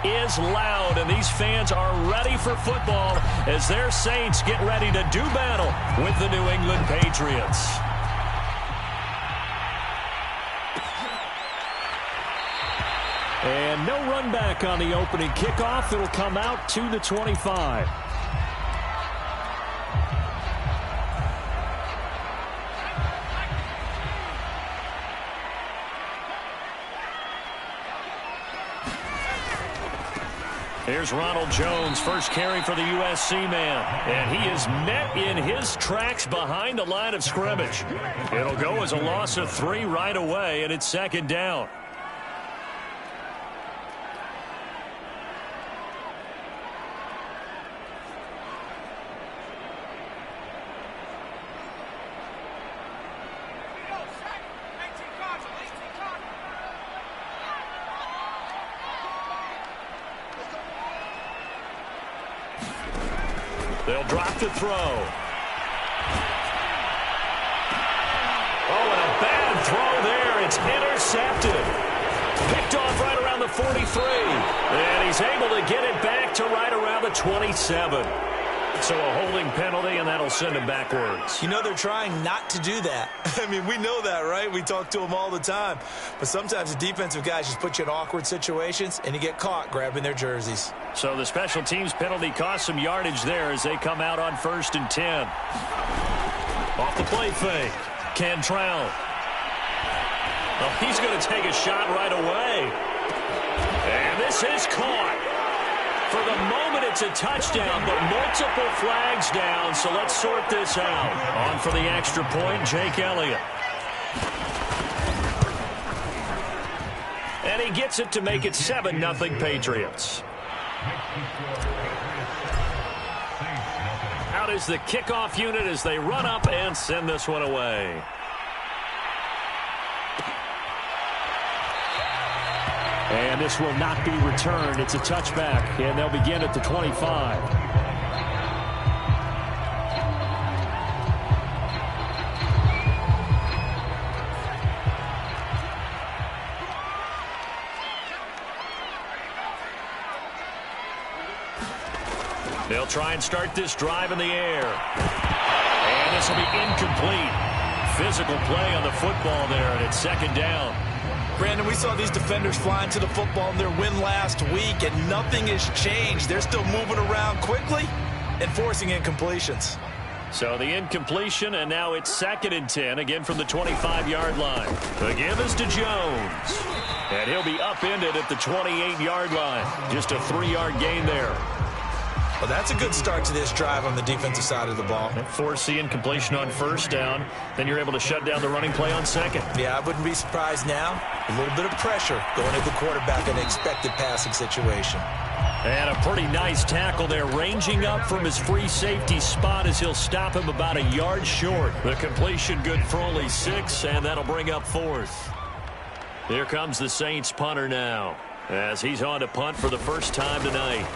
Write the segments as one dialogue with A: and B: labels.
A: is loud, and these fans are ready for football as their Saints get ready to do battle with the New England Patriots. And no run back on the opening kickoff. It'll come out to the 25. Here's Ronald Jones, first carry for the USC man. And he is met in his tracks behind the line of scrimmage. It'll go as a loss of 3 right away, and it's second down. They'll drop the throw. Oh, and a bad throw there. It's intercepted. Picked off right around the 43. And he's able to get it back to right around the 27. So a holding penalty, and that'll send him backwards.
B: You know they're trying not to do that. I mean, we know that, right? We talk to them all the time. But sometimes the defensive guys just put you in awkward situations, and you get caught grabbing their jerseys.
A: So the special teams penalty cost some yardage there as they come out on 1st and 10. Off the play fake. Cantrell. Well, he's going to take a shot right away. And this is caught. For the moment, it's a touchdown, but multiple flags down, so let's sort this out. On for the extra point, Jake Elliott. And he gets it to make it 7-0 Patriots. Out is the kickoff unit as they run up and send this one away. And this will not be returned. It's a touchback, and they'll begin at the 25. They'll try and start this drive in the air. And this will be incomplete. Physical play on the football there, and it's second down.
B: Brandon, we saw these defenders flying to the football in their win last week, and nothing has changed. They're still moving around quickly and forcing incompletions.
A: So the incompletion, and now it's 2nd and 10, again from the 25-yard line. The give is to Jones. And he'll be upended at the 28-yard line. Just a 3-yard gain there.
B: Well, that's a good start to this drive on the defensive side of the ball.
A: Force the incompletion on 1st down. Then you're able to shut down the running play on 2nd.
B: Yeah, I wouldn't be surprised now. A little bit of pressure going at the quarterback in an expected passing situation.
A: And a pretty nice tackle there, ranging up from his free safety spot as he'll stop him about a yard short. The completion good for only 6, and that'll bring up 4th. Here comes the Saints punter now, as he's on to punt for the first time tonight.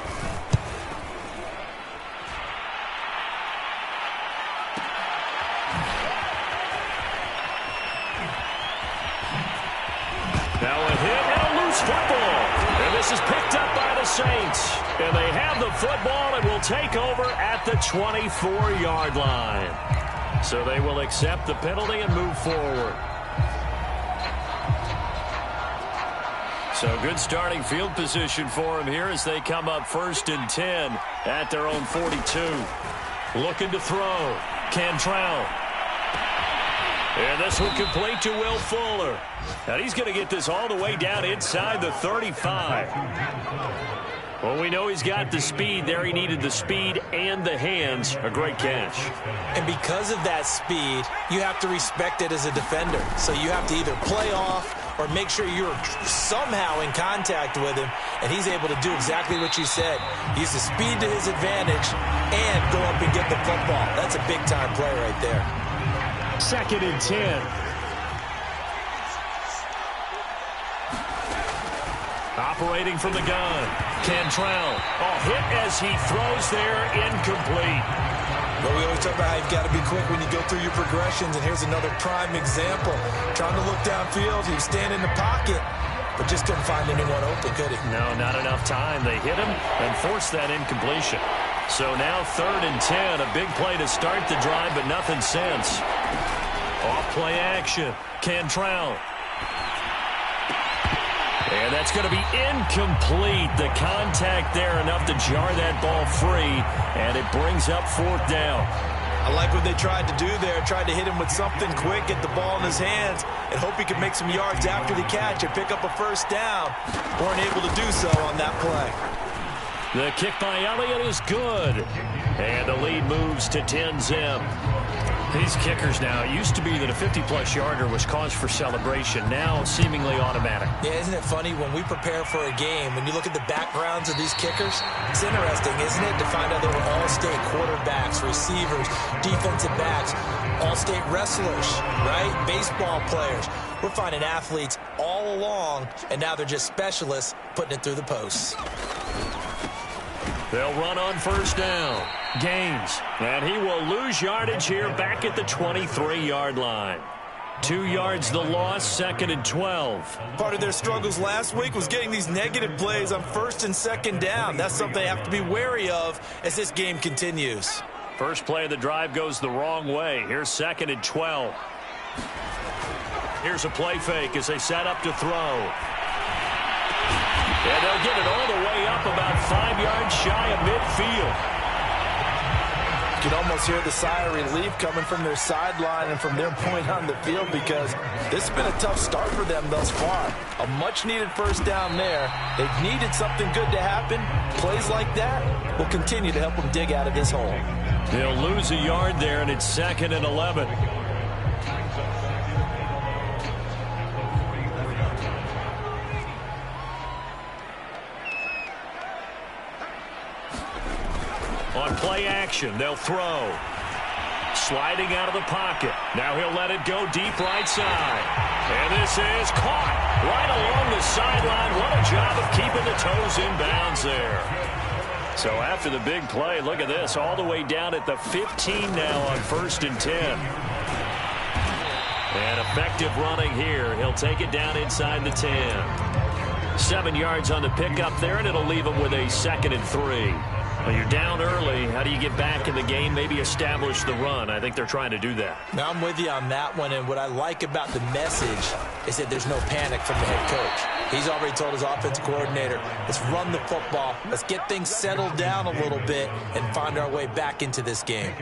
A: Now a hit and a loose football. And this is picked up by the Saints. And they have the football and will take over at the 24-yard line. So they will accept the penalty and move forward. So good starting field position for them here as they come up 1st and 10 at their own 42. Looking to throw. Cantrell. And this one complete to Will Fuller. And he's going to get this all the way down inside the 35. Well, we know he's got the speed there. He needed the speed and the hands. A great catch.
B: And because of that speed, you have to respect it as a defender. So you have to either play off or make sure you're somehow in contact with him. And he's able to do exactly what you said. Use the speed to his advantage and go up and get the football. That's a big-time play right there.
A: 2nd and 10. Operating from the gun. Cantrell. Oh, hit as he throws there, incomplete.
B: Well, we always talk about how you've got to be quick when you go through your progressions, and here's another prime example. Trying to look downfield, he was standing in the pocket, but just couldn't find anyone open, could he?
A: No, not enough time. They hit him and forced that incompletion. So now 3rd and 10, a big play to start the drive, but nothing since. Off play action, Cantrell. And that's going to be incomplete. The contact there enough to jar that ball free, and it brings up 4th down.
B: I like what they tried to do there. Tried to hit him with something quick, get the ball in his hands, and hope he could make some yards after the catch and pick up a 1st down. Weren't able to do so on that play.
A: The kick by Elliott is good. And the lead moves to 10-zip. These kickers now, it used to be that a 50-plus yarder was cause for celebration. Now seemingly automatic.
B: Yeah, isn't it funny when we prepare for a game, when you look at the backgrounds of these kickers, it's interesting, isn't it, to find out they were all-state quarterbacks, receivers, defensive backs, all-state wrestlers, right? Baseball players. We're finding athletes all along, and now they're just specialists putting it through the posts.
A: They'll run on 1st down. Gaines, and he will lose yardage here back at the 23-yard line. 2 yards the loss, 2nd and 12.
B: Part of their struggles last week was getting these negative plays on 1st and 2nd down. That's something they have to be wary of as this game continues.
A: First play of the drive goes the wrong way. Here's 2nd and 12. Here's a play fake as they set up to throw. And they'll get it all the way up about 5 yards shy of midfield.
B: You can almost hear the sigh of relief coming from their sideline and from their point on the field, because this has been a tough start for them thus far. A much-needed 1st down there. They've needed something good to happen. Plays like that will continue to help them dig out of this hole.
A: They'll lose a yard there, and it's 2nd and 11. On play action, they'll throw. Sliding out of the pocket. Now he'll let it go deep right side. And this is caught right along the sideline. What a job of keeping the toes in bounds there. So after the big play, look at this. All the way down at the 15 now on 1st and 10. And effective running here. He'll take it down inside the 10. 7 yards on the pickup there, and it'll leave him with a 2nd and 3. Well, you're down early. How do you get back in the game, maybe establish the run? I think they're trying to do that.
B: Now, I'm with you on that one, and what I like about the message is that there's no panic from the head coach. He's already told his offensive coordinator, let's run the football, let's get things settled down a little bit and find our way back into this game.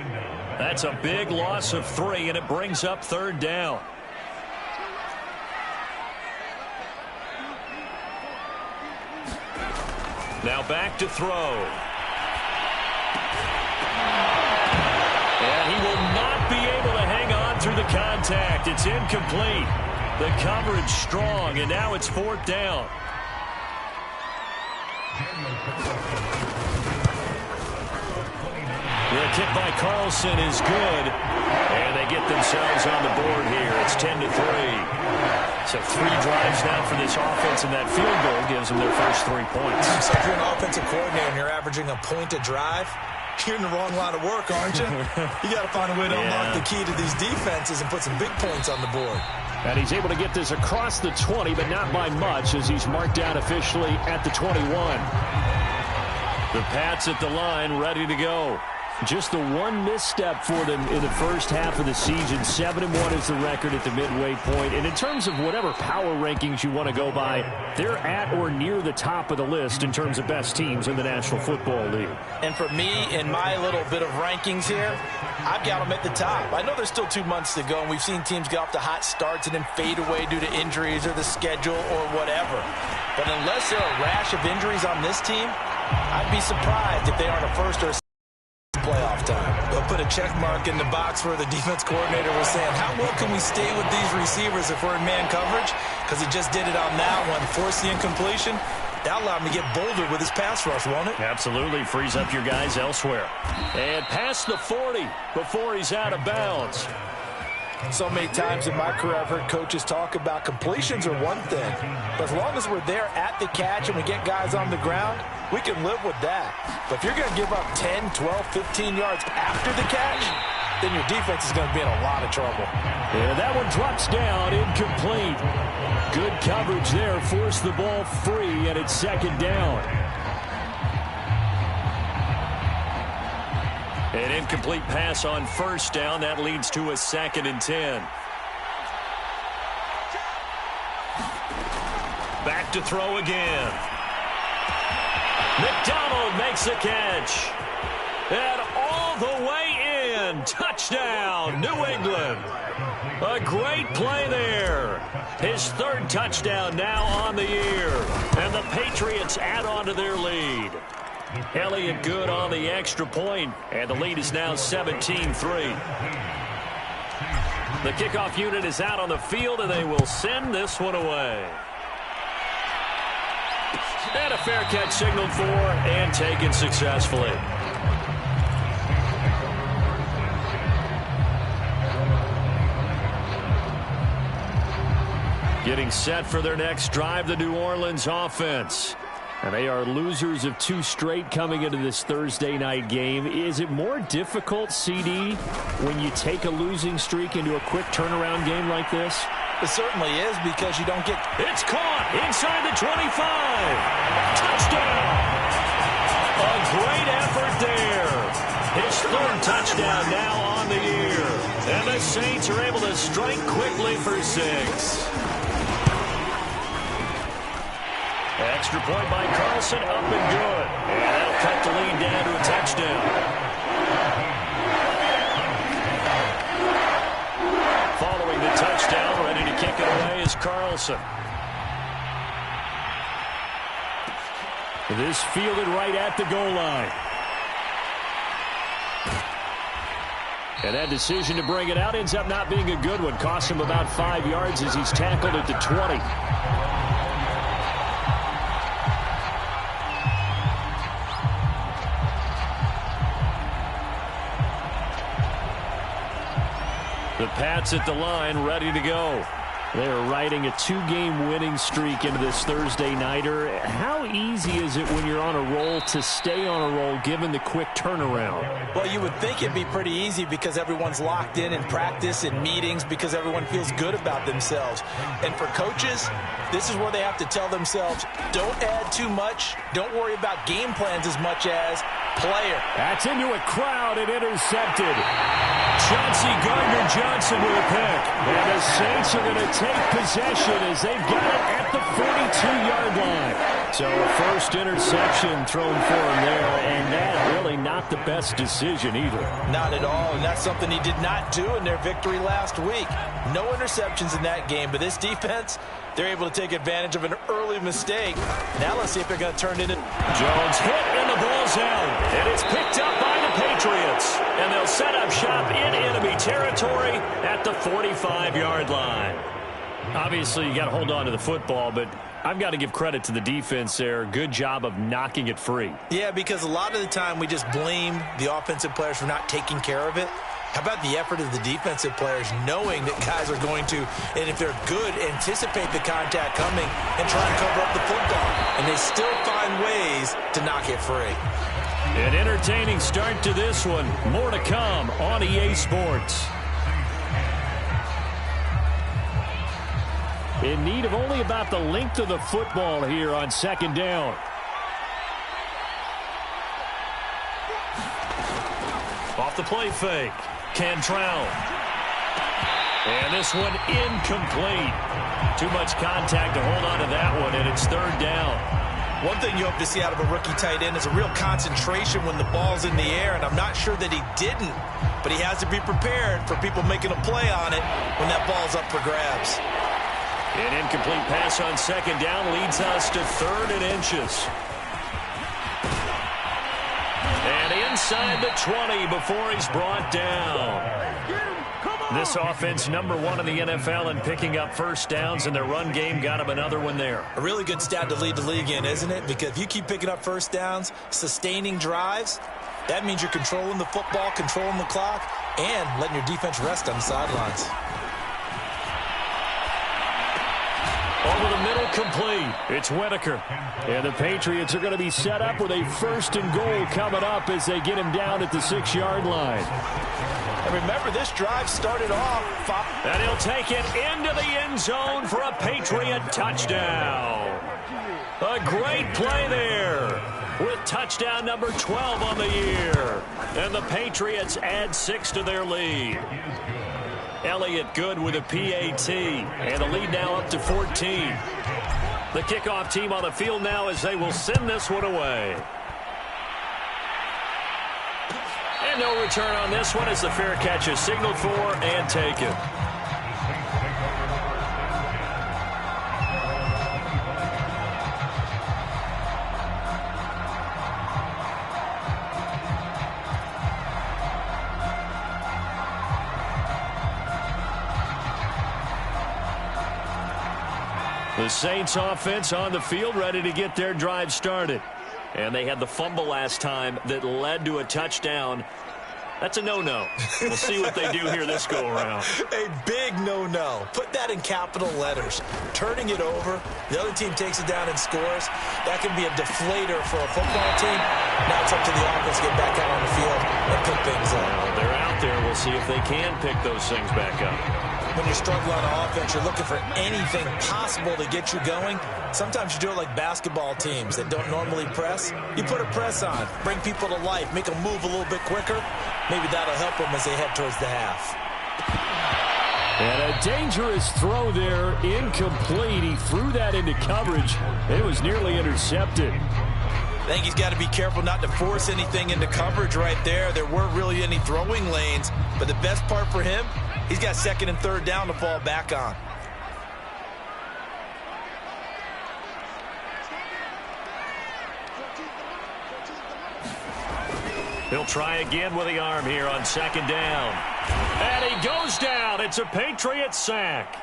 A: That's a big loss of 3, and it brings up 3rd down. Now back to throw. And he will not be able to hang on through the contact. It's incomplete. The coverage strong, and now it's 4th down. The kick by Carlson is good, and they get themselves on the board here. It's 10-3. So 3 drives now for this offense, and that field goal gives them their first 3 points.
B: So if you're an offensive coordinator and you're averaging a point a drive, you're in the wrong line of work, aren't you? You got to find a way to unlock the key to these defenses and put some big points on the board.
A: And he's able to get this across the 20, but not by much, as he's marked down officially at the 21. The Pats at the line, ready to go. Just the one misstep for them in the first half of the season. 7-1 is the record at the midway point. And in terms of whatever power rankings you want to go by, they're at or near the top of the list in terms of best teams in the National Football League.
B: And for me, in my little bit of rankings here, I've got them at the top. I know there's still 2 months to go, and we've seen teams get off to hot starts and then fade away due to injuries or the schedule or whatever. But unless there are a rash of injuries on this team, I'd be surprised if they aren't a first or a playoff time. They'll put a check mark in the box where the defense coordinator was saying, how well can we stay with these receivers if we're in man coverage? Because he just did it on that one, forced the incompletion. That allowed him to get bolder with his pass rush, won't it?
A: Absolutely. Frees up your guys elsewhere. And past the 40 before he's out of bounds.
B: So many times in my career, I've heard coaches talk about completions are one thing. But as long as we're there at the catch and we get guys on the ground, we can live with that. But if you're going to give up 10, 12, 15 yards after the catch, then your defense is going to be in a lot of trouble.
A: And that one drops down, incomplete. Good coverage there, forced the ball free, and it's second down. An incomplete pass on first down. That leads to a 2nd and 10. Back to throw again. McDonald makes the catch. And all the way in. Touchdown, New England. A great play there. His 3rd touchdown now on the year. And the Patriots add on to their lead. Elliott good on the extra point, and the lead is now 17-3. The kickoff unit is out on the field, and they will send this one away. And a fair catch signaled for and taken successfully. Getting set for their next drive, the New Orleans offense. And they are losers of 2 straight coming into this Thursday night game. Is it more difficult, CD, when you take a losing streak into a quick turnaround game like this?
B: It certainly is, because you don't get...
A: It's caught inside the 25. Touchdown! A great effort there. His 3rd touchdown now on the year. And the Saints are able to strike quickly for 6. Extra point by Carlson, up and good. And that'll cut the lead down to a touchdown. Following the touchdown, ready to kick it away is Carlson. This fielded right at the goal line. And that decision to bring it out ends up not being a good one. Cost him about 5 yards as he's tackled at the 20. The Pats at the line, ready to go. They are riding a 2-game winning streak into this Thursday nighter. How easy is it when you're on a roll to stay on a roll given the quick turnaround?
B: Well, you would think it'd be pretty easy because everyone's locked in practice and meetings because everyone feels good about themselves. And for coaches, this is where they have to tell themselves, don't add too much. Don't worry about game plans as much as player.
A: That's into a crowd and intercepted. Chauncey Gardner-Johnson with a pick. And the Saints are going to take possession as they've got it at the 42-yard line. So a first interception thrown for him there, and that really not the best decision either.
B: Not at all, and that's something he did not do in their victory last week. No interceptions in that game, but this defense, they're able to take advantage of an early mistake. Now let's see if they're going to turn it in.
A: Jones hit, and the ball's out. And it's picked up by the Patriots. And they'll set up shop in enemy territory at the 45-yard line. Obviously, you got to hold on to the football, but I've got to give credit to the defense there. Good job of knocking it free.
B: Yeah, because a lot of the time we just blame the offensive players for not taking care of it. How about the effort of the defensive players knowing that guys are going to, and if they're good, anticipate the contact coming and try and cover up the football. And they still find ways to knock it free.
A: An entertaining start to this one. More to come on EA Sports. In need of only about the length of the football here on second down. Off the play fake. Cantrell. And this one incomplete. Too much contact to hold on to that one, and it's third down.
B: One thing you hope to see out of a rookie tight end is a real concentration when the ball's in the air, and I'm not sure that he didn't, but he has to be prepared for people making a play on it when that ball's up for grabs.
A: An incomplete pass on second down leads us to 3rd and inches. And inside the 20 before he's brought down. This offense #1 in the NFL in picking up first downs, and their run game got him another one there.
B: A really good stat to lead the league in, isn't it? Because if you keep picking up first downs, sustaining drives, that means you're controlling the football, controlling the clock, and letting your defense rest on the sidelines.
A: Over the middle Complete. It's Whitaker. And the Patriots are going to be set up with a 1st and goal coming up as they get him down at the 6-yard line.
B: And remember, this drive started off.
A: And he'll take it into the end zone for a Patriot touchdown. A great play there with touchdown number 12 on the year. And the Patriots add 6 to their lead. Elliott good with a PAT. And the lead now up to 14. The kickoff team on the field now as they will send this one away. And no return on this one as the fair catch is signaled for and taken. The Saints offense on the field ready to get their drive started. And they had the fumble last time that led to a touchdown. That's a no-no. We'll see what they do here this go-around.
B: A big no-no. Put that in capital letters. Turning it over, the other team takes it down and scores. That can be a deflator for a football team. Now it's up to the offense to get back out on the field and pick things up.
A: Well, they're out there. We'll see if they can pick those things back up.
B: When you're struggling on offense, you're looking for anything possible to get you going. Sometimes you do it like basketball teams that don't normally press. You put a press on, bring people to life, make them move a little bit quicker. Maybe that'll help them as they head towards the half.
A: And a dangerous throw there, incomplete. He threw that into coverage. It was nearly intercepted.
B: I think he's got to be careful not to force anything into coverage right there. There weren't really any throwing lanes, but the best part for him, he's got 2nd and 3rd down to fall back on.
A: He'll try again with the arm here on 2nd down. And he goes down. It's a Patriot sack.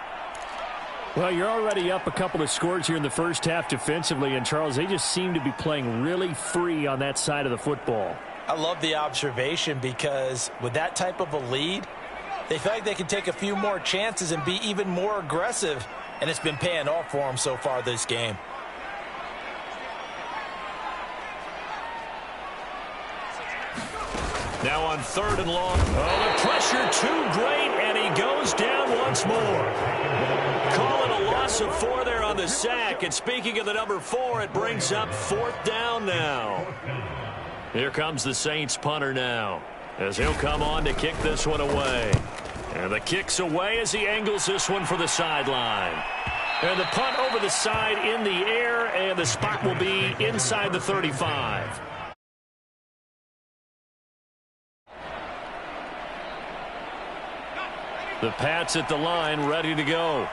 A: Well, you're already up a couple of scores here in the first half defensively, and Charles, they just seem to be playing really free on that side of the football.
B: I love the observation because with that type of a lead, they feel like they can take a few more chances and be even more aggressive, and it's been paying off for them so far this game.
A: Now on 3rd and long. Oh, the pressure too great, and he goes down once more. Call it a loss of 4 there on the sack. And speaking of the number 4, it brings up 4th down now. Here comes the Saints punter now, as he'll come on to kick this one away. And the kick's away as he angles this one for the sideline. And the punt over the side in the air, and the spot will be inside the 35. The Pats at the line, ready to go.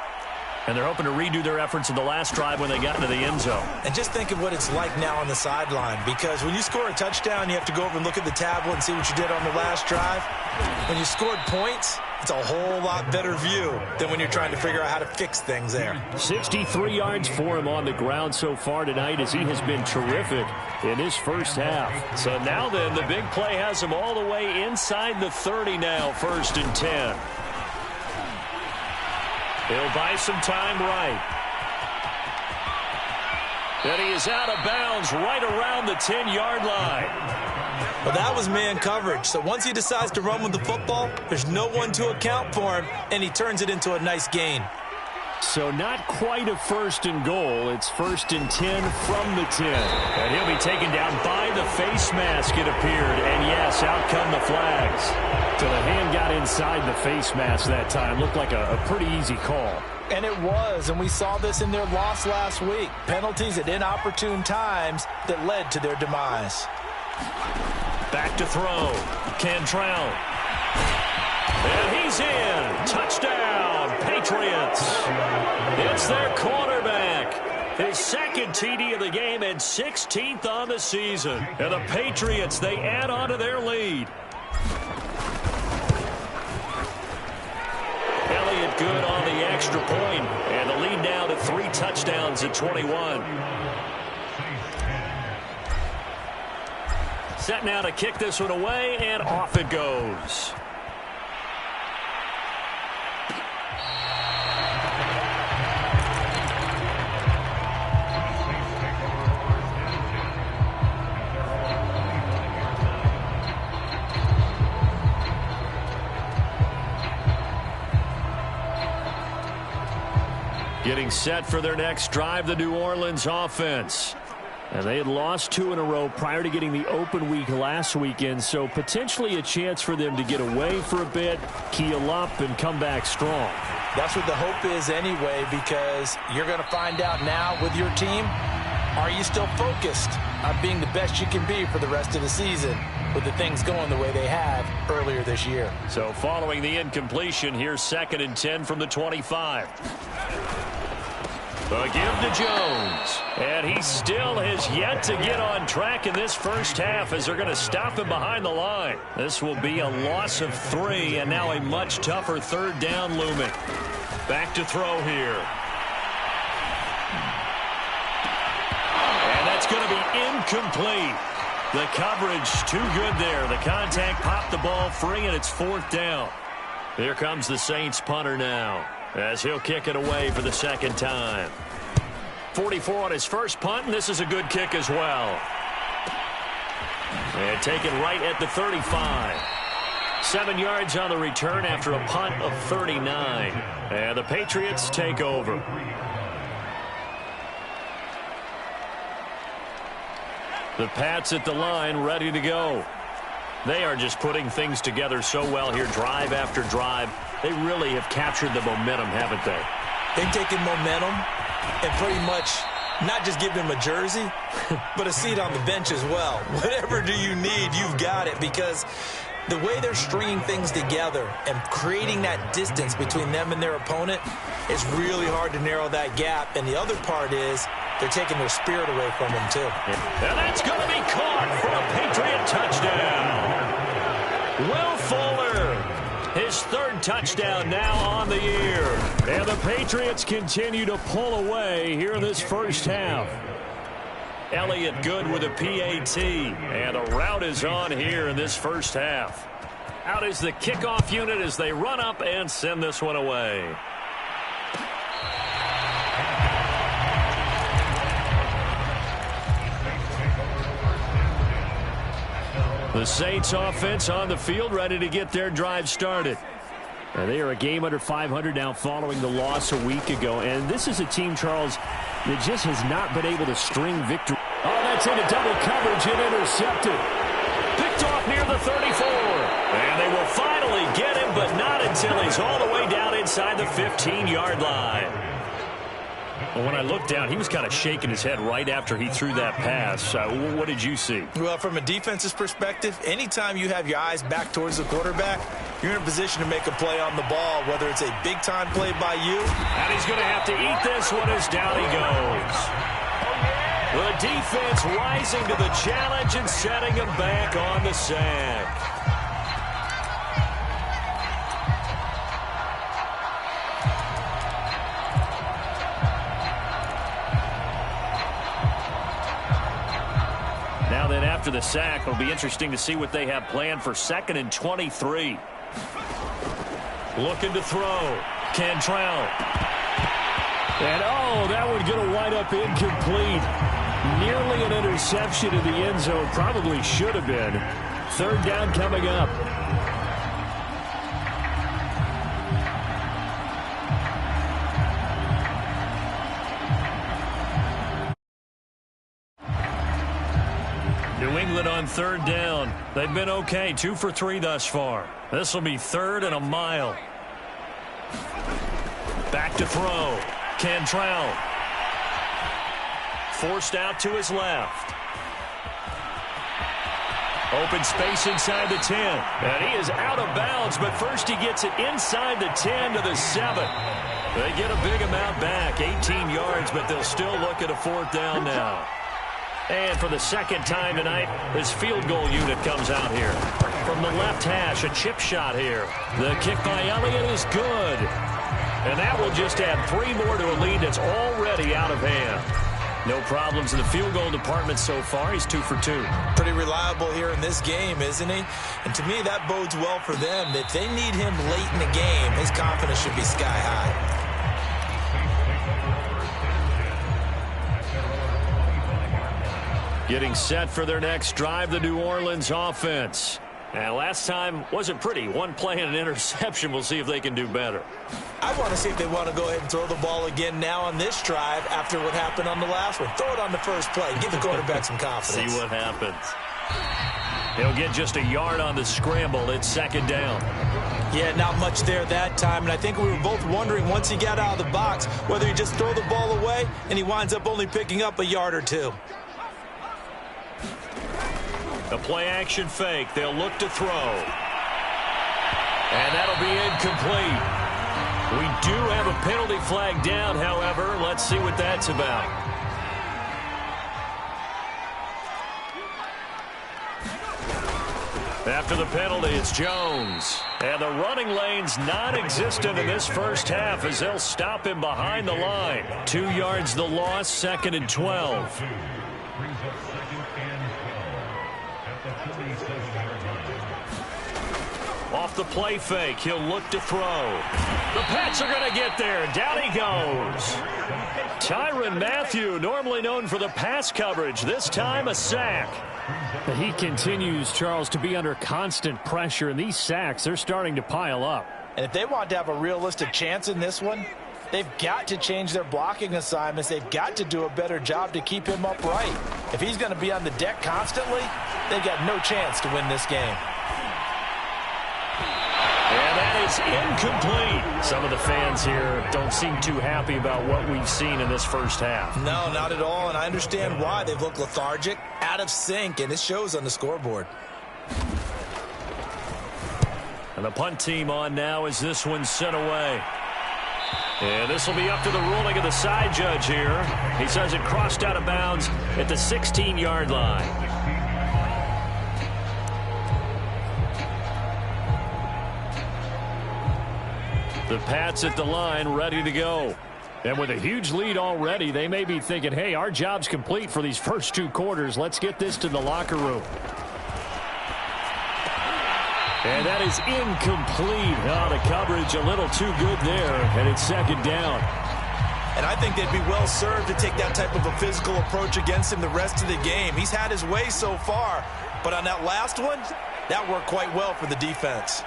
A: And they're hoping to redo their efforts in the last drive when they got into the end zone.
B: And just think of what it's like now on the sideline, because when you score a touchdown, you have to go over and look at the tablet and see what you did on the last drive. When you scored points, it's a whole lot better view than when you're trying to figure out how to fix things there.
A: 63 yards for him on the ground so far tonight, as he has been terrific in his first half. So now then, the big play has him all the way inside the 30 now, 1st and 10. He'll buy some time right. And he is out of bounds right around the 10-yard line.
B: Well, that was man coverage. So once he decides to run with the football, there's no one to account for him, and he turns it into a nice gain.
A: So not quite a 1st and goal. It's 1st and 10 from the 10. And he'll be taken down by the face mask, it appeared. And yes, out come the flags. So the hand got inside the face mask that time. Looked like a pretty easy call.
B: And it was, and we saw this in their loss last week. Penalties at inopportune times that led to their demise.
A: Back to throw. Cantrell. And he's in. Touchdown, Patriots. It's their quarterback. His 2nd TD of the game and 16th on the season. And the Patriots, they add on to their lead. Elliott good on the extra point. And the lead now to 3 touchdowns at 21. Set now to kick this one away, and off it goes. Getting set for their next drive, the New Orleans offense. And they had lost 2 in a row prior to getting the open week last weekend, so potentially a chance for them to get away for a bit, keel up, and come back strong.
B: That's what the hope is anyway, because you're going to find out now with your team, are you still focused on being the best you can be for the rest of the season with the things going the way they have earlier this year?
A: So following the incompletion, here's 2nd and 10 from the 25. The give to Jones. And he still has yet to get on track in this first half as they're going to stop him behind the line. This will be a loss of 3 and now a much tougher 3rd down looming. Back to throw here. And that's going to be incomplete. The coverage too good there. The contact popped the ball free, and it's 4th down. Here comes the Saints punter now, as he'll kick it away for the 2nd time. 44 on his first punt, and this is a good kick as well. And taken right at the 35. 7 yards on the return after a punt of 39. And the Patriots take over. The Pats at the line, ready to go. They are just putting things together so well here, drive after drive. They really have captured the momentum, haven't they?
B: They've taken momentum and pretty much not just give them a jersey, but a seat on the bench as well. Whatever do you need, you've got it, because the way they're stringing things together and creating that distance between them and their opponent, it's really hard to narrow that gap. And the other part is they're taking their spirit away from them, too.
A: And that's going to be caught for a Patriot touchdown. Will Fuller, his 3rd touchdown now on the year. And the Patriots continue to pull away here in this first half. Elliott good with a PAT. And the route is on here in this first half. Out is the kickoff unit as they run up and send this one away. The Saints offense on the field, ready to get their drive started. And they are a game under 500 now following the loss a week ago. And this is a team, Charles, that just has not been able to string victory. Oh, that's into double coverage and intercepted. Picked off near the 34. And they will finally get him, but not until he's all the way down inside the 15-yard line. Well, when I looked down, he was kind of shaking his head right after he threw that pass. What did you see?
B: Well, from a defense's perspective, anytime you have your eyes back towards the quarterback, you're in a position to make a play on the ball, whether it's a big-time play by you.
A: And he's going to have to eat this one as down he goes. The defense rising to the challenge and setting him back on the sack. Now then, after the sack, it'll be interesting to see what they have planned for 2nd and 23. Looking to throw. Cantrell. And, oh, that one going to wind up incomplete. Nearly an interception in the end zone. Probably should have been. 3rd down coming up. New England on 3rd down. They've been okay, 2 for 3 thus far. This will be 3rd and a mile. Back to throw. Cantrell. Forced out to his left. Open space inside the 10. And he is out of bounds, but first he gets it inside the 10 to the 7. They get a big amount back, 18 yards, but they'll still look at a 4th down now. And for the 2nd time tonight, this field goal unit comes out here. From the left hash, a chip shot here. The kick by Elliott is good. And that will just add 3 more to a lead that's already out of hand. No problems in the field goal department so far. He's 2 for 2.
B: Pretty reliable here in this game, isn't he? And to me, that bodes well for them. If they need him late in the game, his confidence should be sky high. Getting set for their next drive, the New Orleans offense.
A: And last time wasn't pretty. One play and an interception. We'll see if they can do better.
B: I want to see if they want to go ahead and throw the ball again now on this drive after what happened on the last one. Throw it on the first play. Give the quarterback some confidence.
A: See what happens. He'll get just a yard on the scramble. It's second down.
B: Yeah, not much there that time. And I think we were both wondering once he got out of the box whether he just throw the ball away and he winds up only picking up a yard or two.
A: A play-action fake. They'll look to throw. And that'll be incomplete. We do have a penalty flag down, however. Let's see what that's about. After the penalty, it's Jones. And the running lane's non-existent in this first half as they'll stop him behind the line. 2 yards the loss, 2nd and 12. Off the play fake, he'll look to throw. The Pats are going to get there. Down he goes. Tyrann Mathieu, normally known for the pass coverage, this time a sack.
C: But he continues, Charles, to be under constant pressure, and these sacks, they're starting to pile up.
B: And if they want to have a realistic chance in this one, they've got to change their blocking assignments. They've got to do a better job to keep him upright. If he's going to be on the deck constantly, they've got no chance to win this game.
A: And that is incomplete. Some of the fans here don't seem too happy about what we've seen in this first half.
B: No, not at all, and I understand why. They've looked lethargic, out of sync, and it shows on the scoreboard.
A: And the punt team on now as this one's sent away. And this will be up to the ruling of the side judge here. He says it crossed out of bounds at the 16-yard line. The Pats at the line, ready to go.
C: And with a huge lead already, they may be thinking, hey, our job's complete for these first 2 quarters. Let's get this to the locker room.
A: And that is incomplete. Oh, the coverage a little too good there, and it's second down.
B: And I think they'd be well served to take that type of a physical approach against him the rest of the game. He's had his way so far, but on that last one, that worked quite well for the defense.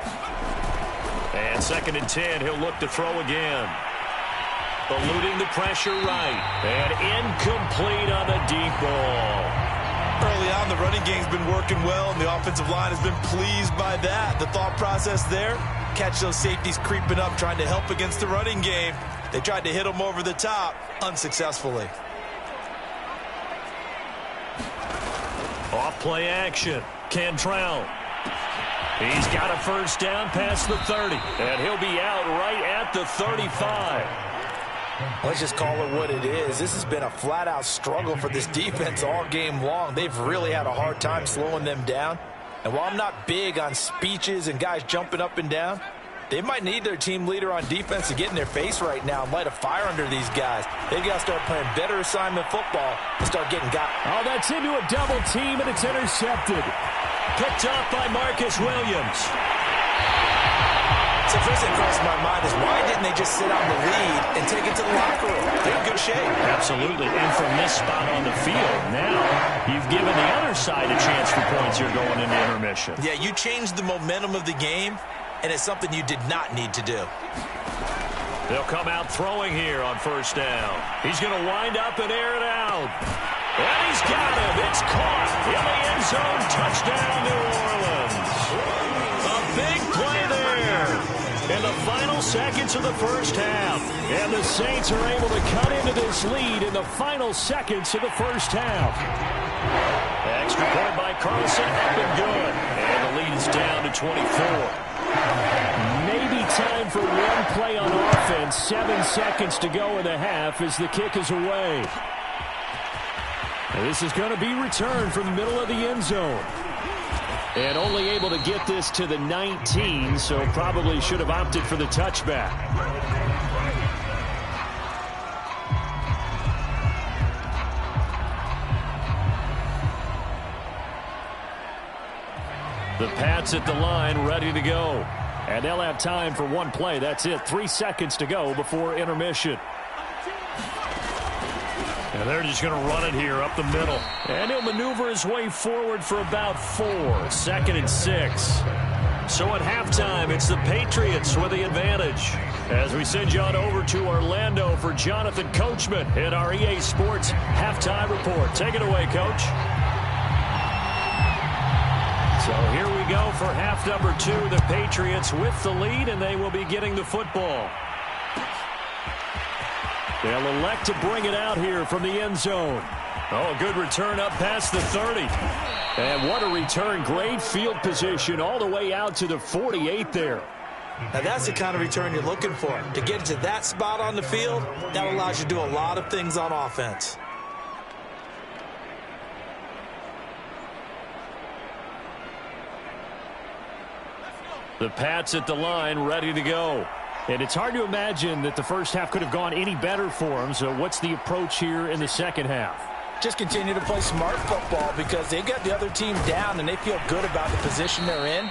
A: And 2nd and 10, he'll look to throw again. Eluding the pressure right. And incomplete on the deep ball.
B: Early on, the running game's been working well, and the offensive line has been pleased by that. The thought process there, catch those safeties creeping up, trying to help against the running game. They tried to hit them over the top, unsuccessfully.
A: Off play action. Cantrell. He's got a first down past the 30. And he'll be out right at the 35.
B: Let's just call it what it is. This has been a flat-out struggle for this defense all game long. They've really had a hard time slowing them down. And while I'm not big on speeches and guys jumping up and down, they might need their team leader on defense to get in their face right now and light a fire under these guys. They've got to start playing better assignment football and start getting got.
C: Oh, that's into a double team, and it's intercepted.
A: Picked up by Marcus Williams.
B: So first thing crossed my mind is why didn't they just sit on the lead and take it to the locker room? They're in good shape.
A: Absolutely. And from this spot on the field, now you've given the other side a chance for points here going into intermission.
B: Yeah, you changed the momentum of the game, and it's something you did not need to do.
A: They'll come out throwing here on first down. He's going to wind up and air it out. And he's got him. It's caught in the end zone. Touchdown, New Orleans. A big play there in the final seconds of the first half. And the Saints are able to cut into this lead in the final seconds of the first half. Extra point by Carlson, up and good. And the lead is down to 24.
C: Maybe time for one play on offense. 7 seconds to go in the half as the kick is away. And this is going to be returned from the middle of the end zone. And only able to get this to the 19, so probably should have opted for the touchback.
A: The Pats at the line, ready to go. And they'll have time for one play. That's it. 3 seconds to go before intermission. And they're just going to run it here up the middle. And he'll maneuver his way forward for about 4. 2nd and 6. So at halftime, it's the Patriots with the advantage. As we send you on over to Orlando for Jonathan Coachman in our EA Sports Halftime Report. Take it away, Coach. So here we go for half number 2. The Patriots with the lead, and they will be getting the football. They'll elect to bring it out here from the end zone. Oh, a good return up past the 30. And what a return. Great field position all the way out to the 48 there.
B: Now that's the kind of return you're looking for. To get to that spot on the field, that allows you to do a lot of things on offense.
A: The Pats at the line, ready to go.
C: And it's hard to imagine that the first half could have gone any better for them. So what's the approach here in the second half?
B: Just continue to play smart football because they've got the other team down and they feel good about the position they're in.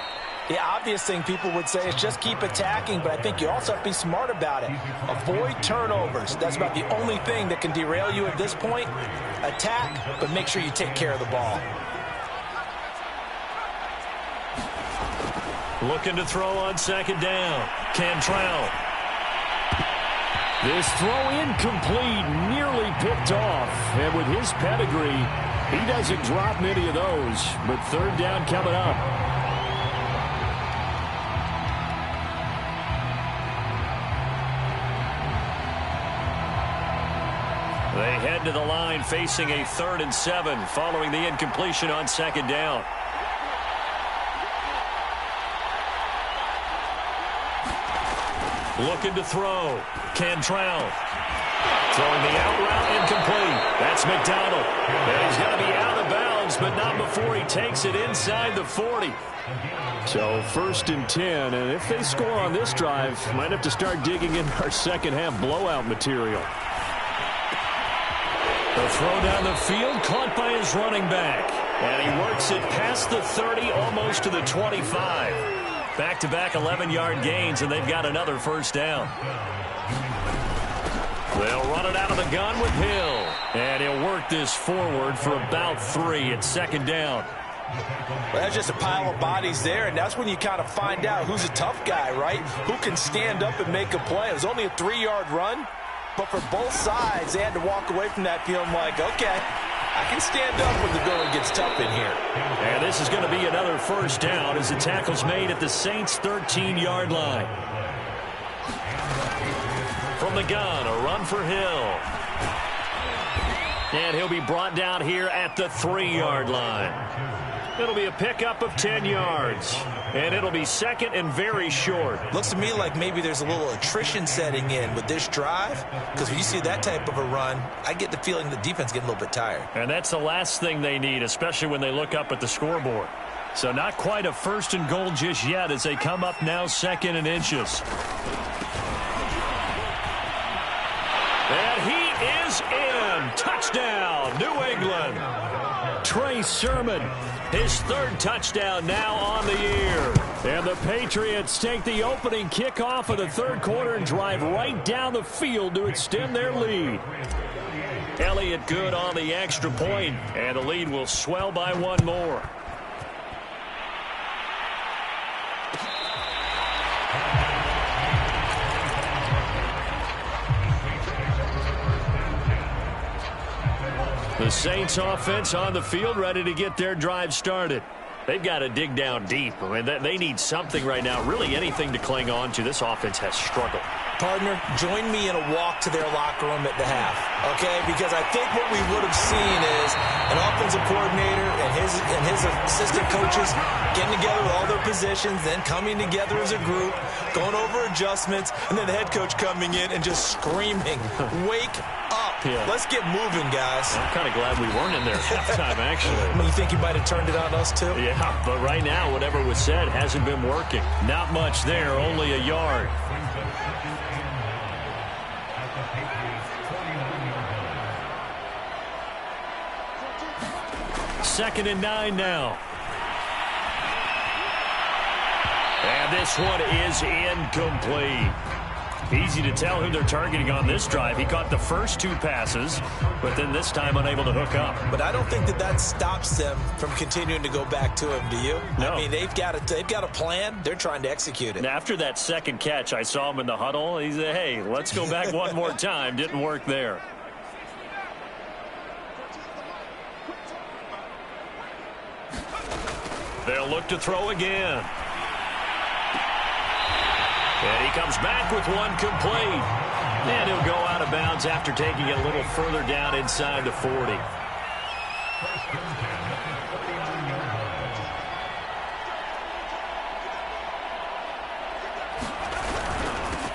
B: The obvious thing people would say is just keep attacking, but I think you also have to be smart about it. Avoid turnovers. That's about the only thing that can derail you at this point. Attack, but make sure you take care of the ball.
A: Looking to throw on 2nd down. Cantrell.
C: This throw incomplete, nearly picked off. And with his pedigree, he doesn't drop many of those. But 3rd down coming up.
A: They head to the line facing a 3rd and 7 following the incompletion on 2nd down. Looking to throw. Cantrell. Throwing the out route incomplete. That's McDonald. And he's going to be out of bounds, but not before he takes it inside the 40.
C: So 1st and 10, and if they score on this drive, might have to start digging in our second half blowout material.
A: The throw down the field, caught by his running back. And he works it past the 30, almost to the 25. Back-to-back 11-yard gains, and they've got another 1st down. They'll run it out of the gun with Hill. And he'll work this forward for about 3 at 2nd down.
B: Well, that's just a pile of bodies there, and that's when you kind of find out who's a tough guy, right? Who can stand up and make a play. It was only a 3-yard run, but for both sides, they had to walk away from that feeling like, okay, I can stand up when the going gets tough in here.
A: And this is going to be another 1st down as the tackle's made at the Saints' 13-yard line. From the gun, a run for Hill. And he'll be brought down here at the 3-yard line. It'll be a pickup of 10 yards. And it'll be 2nd and very short.
B: Looks to me like maybe there's a little attrition setting in with this drive. Because when you see that type of a run, I get the feeling the defense getting a little bit tired.
A: And that's the last thing they need, especially when they look up at the scoreboard. So not quite a 1st and goal just yet as they come up now 2nd and inches. And he is in. Touchdown, New England. Trey Sermon, his 3rd touchdown now on the year.
C: And the Patriots take the opening kickoff of the 3rd quarter and drive right down the field to extend their lead.
A: Elliott good on the extra point, and the lead will swell by 1 more. The Saints offense on the field ready to get their drive started. They've got to dig down deep. I mean, they need something right now, really anything to cling on to. This offense has struggled.
B: Partner, join me in a walk to their locker room at the half, okay? Because I think what we would have seen is an offensive coordinator and his assistant coaches getting together with all their positions, then coming together as a group, going over adjustments, and then the head coach coming in and just screaming, wake up. Yeah. Let's get moving, guys.
A: I'm kind of glad we weren't in there at halftime, actually.
B: I mean, you think you might have turned it on us, too?
A: Yeah, but right now, whatever was said hasn't been working. Not much there, only a yard. 2nd and 9 now. And this one is incomplete. Easy to tell who they're targeting on this drive. He caught the first 2 passes, but then this time unable to hook up.
B: But I don't think that stops them from continuing to go back to him, do you?
A: No.
B: I mean, they've got a plan. They're trying to execute it.
A: And after that second catch, I saw him in the huddle. He said, hey, let's go back one more time. Didn't work there. They'll look to throw again. And he comes back with one complete. And he'll go out of bounds after taking it a little further down inside the 40.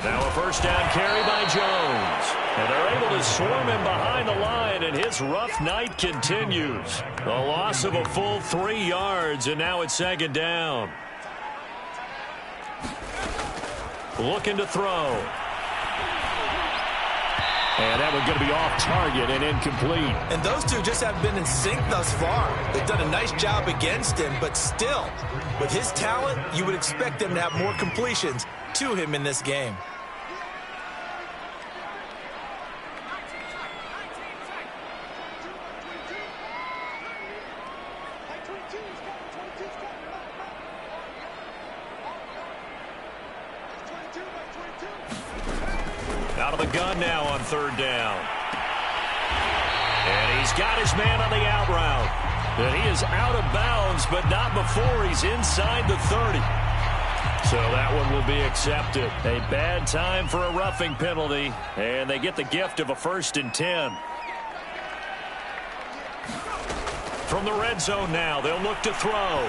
A: Now a first down carry by Jones. And they're able to swarm him behind the line, and his rough night continues. A loss of a full 3 yards, and now it's second down. Looking to throw.
C: And that one's going to be off target and incomplete.
B: And those two just have been in sync thus far. They've done a nice job against him, but still, with his talent, you would expect them to have more completions to him in this game.
A: Out of the gun now on third down. And he's got his man on the out route. And he is out of bounds, but not before he's inside the 30. So that one will be accepted. A bad time for a roughing penalty. And they get the gift of a 1st and 10. From the red zone now, they'll look to throw.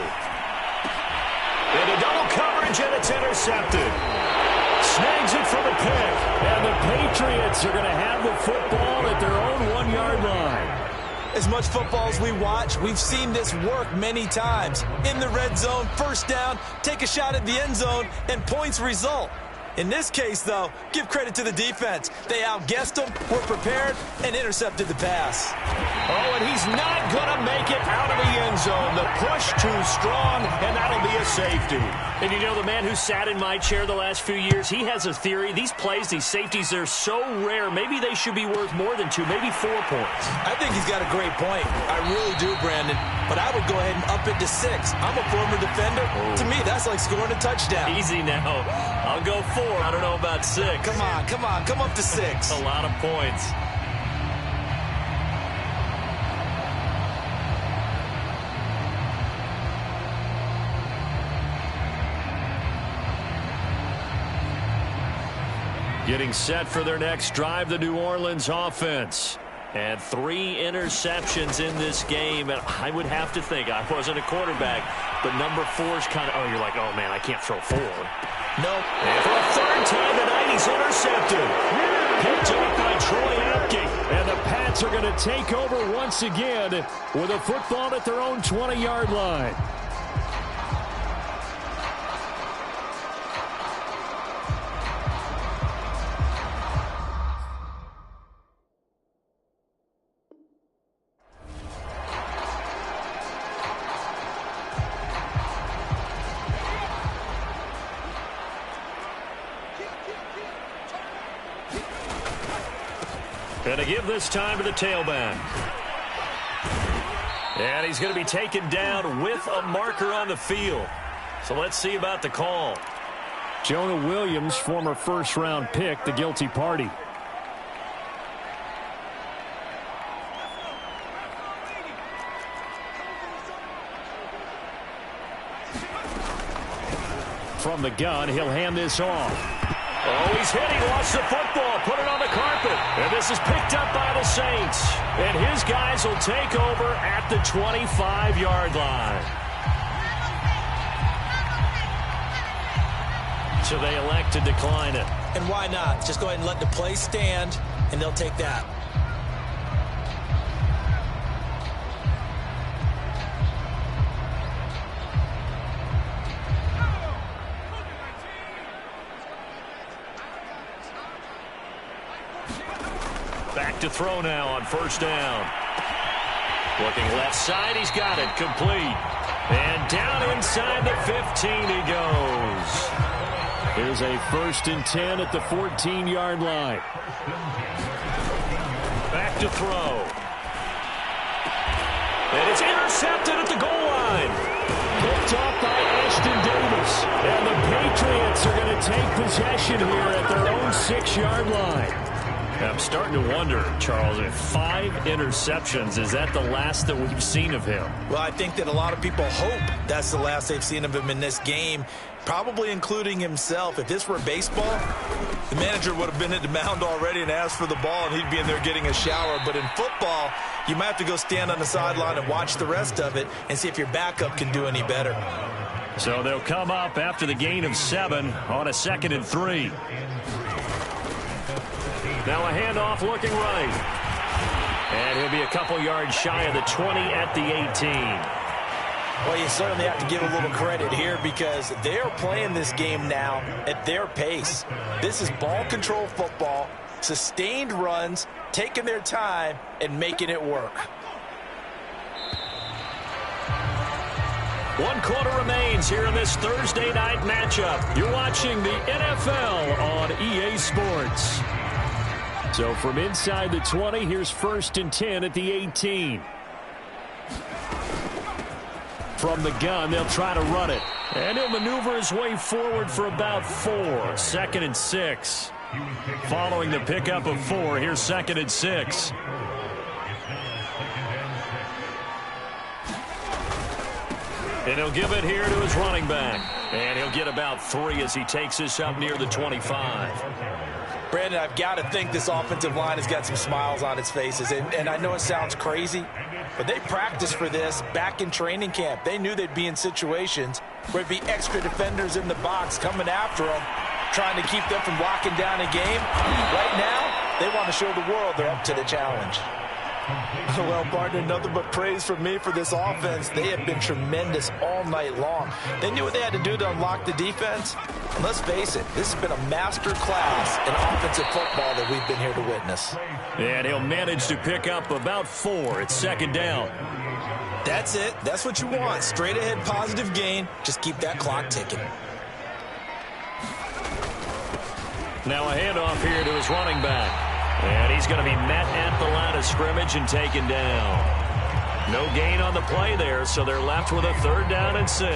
A: Into double coverage, and it's intercepted. Snags it for the pick.
C: And the Patriots are going to have the football at their own 1-yard line.
B: As much football as we watch, we've seen this work many times. In the red zone, first down, take a shot at the end zone, and points result. In this case, though, give credit to the defense. They outguessed them, were prepared, and intercepted the pass.
C: Oh, and he's not going to make it out of the end zone. The push too strong, and that'll be a safety.
A: And you know, the man who sat in my chair the last few years, he has a theory. These plays, these safeties, they're so rare. Maybe they should be worth more than 2, maybe 4 points.
B: I think he's got a great point. I really do, Brandon. But I would go ahead and up it to 6. I'm a former defender. Oh. To me, that's like scoring a touchdown.
A: Easy now. I'll go 4. I don't know about 6.
B: Come on. Come up to 6.
A: A lot of points. Getting set for their next drive, the New Orleans offense. And 3 interceptions in this game. And I would have to think, I wasn't a quarterback, but number 4 is kind of, you're like, oh, man, I can't throw 4.
B: Nope.
A: And for a 3rd time tonight, he's intercepted. Picked up by Troy Apke.
C: And the Pats are going to take over once again with a football at their own 20-yard line.
A: Going to give this time to the tailback. And he's going to be taken down with a marker on the field. So let's see about the call.
C: Jonah Williams, former first-round pick, the guilty party. From the gun, he'll hand this off.
A: Oh, he's hit. He lost the football. Put it on the carpet. And this is picked up by the Saints. And his guys will take over at the 25-yard line. So they elect to decline it.
B: And why not? Just go ahead and let the play stand, and they'll take that.
A: Back to throw now on first down. Looking left side, he's got it, complete. And down inside the 15 he goes.
C: Here's a 1st and 10 at the 14-yard line.
A: Back to throw. And it's intercepted at the goal line.
C: Picked off by Ashton Davis. And the Patriots are going to take possession here at their own 6-yard line.
A: I'm starting to wonder, Charles, if 5 interceptions, is that the last that we've seen of him?
B: Well, I think that a lot of people hope that's the last they've seen of him in this game, probably including himself. If this were baseball, the manager would have been at the mound already and asked for the ball, and he'd be in there getting a shower. But in football, you might have to go stand on the sideline and watch the rest of it and see if your backup can do any better.
A: So they'll come up after the gain of 7 on a 2nd and 3. Now a handoff looking right. And he'll be a couple yards shy of the 20 at the 18.
B: Well, you certainly have to give a little credit here because they are playing this game now at their pace. This is ball control football, sustained runs, taking their time, and making it work.
A: 1 quarter remains here in this Thursday night matchup. You're watching the NFL on EA Sports.
C: So from inside the 20, here's 1st and 10 at the 18. From the gun, they'll try to run it. And he'll maneuver his way forward for about 4. 2nd and 6. Following the pickup of 4, here's 2nd and 6. And he'll give it here to his running back. And he'll get about 3 as he takes this up near the 25.
B: Brandon, I've got to think this offensive line has got some smiles on its faces. And I know it sounds crazy, but they practiced for this back in training camp. They knew they'd be in situations where there'd be extra defenders in the box coming after them, trying to keep them from locking down a game. Right now, they want to show the world they're up to the challenge. Well, partner, nothing but praise from me for this offense. They have been tremendous all night long. They knew what they had to do to unlock the defense. And let's face it, this has been a master class in offensive football that we've been here to witness.
A: And he'll manage to pick up about 4. It's 2nd down.
B: That's it. That's what you want. Straight ahead positive gain. Just keep that clock ticking.
A: Now a handoff here to his running back. And he's going to be met at the line of scrimmage and taken down. No gain on the play there, so they're left with a 3rd down and 6.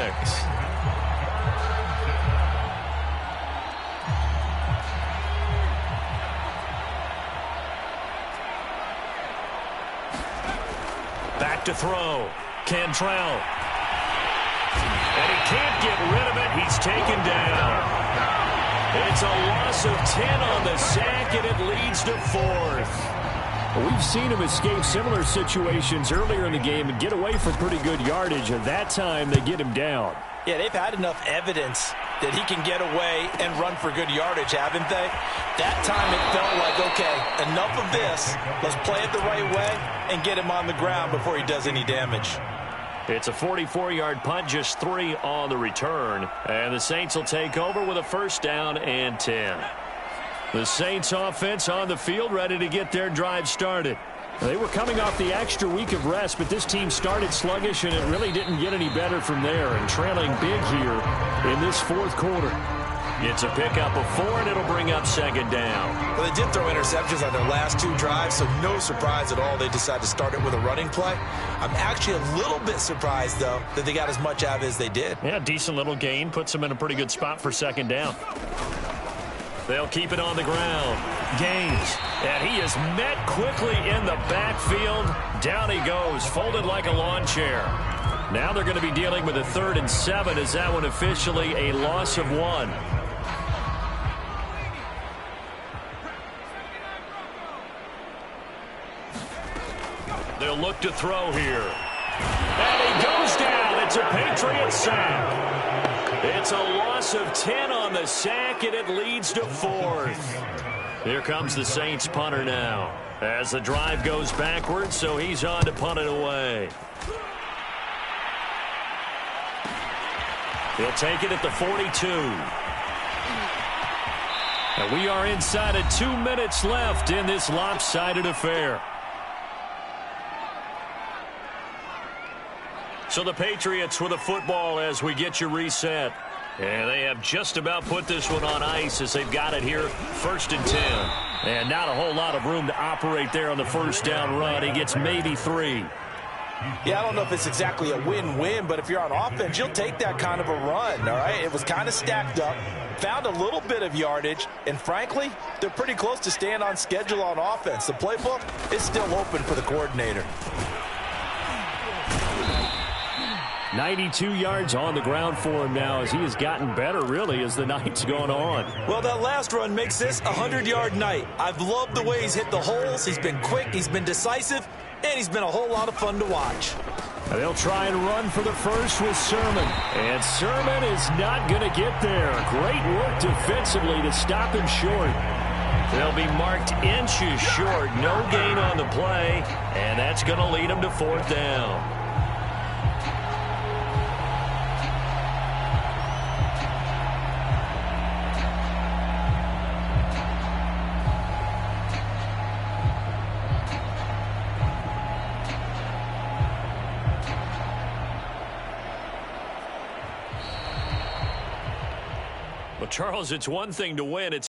A: Back to throw. Cantrell. And he can't get rid of it. He's taken down. It's a loss of 10 on the sack, and it leads to 4th.
C: We've seen him escape similar situations earlier in the game and get away for pretty good yardage, and that time they get him down.
B: Yeah, they've had enough evidence that he can get away and run for good yardage, haven't they? That time it felt like, okay, enough of this. Let's play it the right way and get him on the ground before he does any damage.
A: It's a 44-yard punt, just 3 on the return. And the Saints will take over with a 1st down and 10. The Saints offense on the field, ready to get their drive started.
C: They were coming off the extra week of rest, but this team started sluggish, and it really didn't get any better from there. And trailing big here in this 4th quarter.
A: It's a pickup of 4, and it'll bring up 2nd down.
B: Well, they did throw interceptions on their last 2 drives, so no surprise at all they decided to start it with a running play. I'm actually a little bit surprised, though, that they got as much out of it as they did.
A: Yeah, decent little gain. Puts them in a pretty good spot for 2nd down. They'll keep it on the ground. Gaines. And he is met quickly in the backfield. Down he goes, folded like a lawn chair. Now they're going to be dealing with a 3rd and 7. Is that one officially a loss of 1? They'll look to throw here. And he goes down. It's a Patriot sack. It's a loss of 10 on the sack, and it leads to 4th. Here comes the Saints punter now. As the drive goes backwards, so he's on to punt it away. He'll take it at the 42. And we are inside of 2 minutes left in this lopsided affair. So the Patriots with a football as we get you reset. And they have just about put this one on ice as they've got it here, 1st and 10. And not a whole lot of room to operate there on the first down run. He gets maybe 3.
B: Yeah, I don't know if it's exactly a win-win, but if you're on offense, you'll take that kind of a run, all right? It was kind of stacked up, found a little bit of yardage, and frankly, they're pretty close to staying on schedule on offense. The playbook is still open for the coordinator.
C: 92 yards on the ground for him now as he has gotten better, really, as the night's gone on.
B: Well, that last run makes this a 100-yard night. I've loved the way he's hit the holes. He's been quick, he's been decisive, and he's been a whole lot of fun to watch.
C: They'll try and run for the first with Sermon. And Sermon is not going to get there. Great work defensively to stop him short.
A: They'll be marked inches short. No gain on the play, and that's going to lead them to 4th down. Well, Charles, it's one thing to win. It's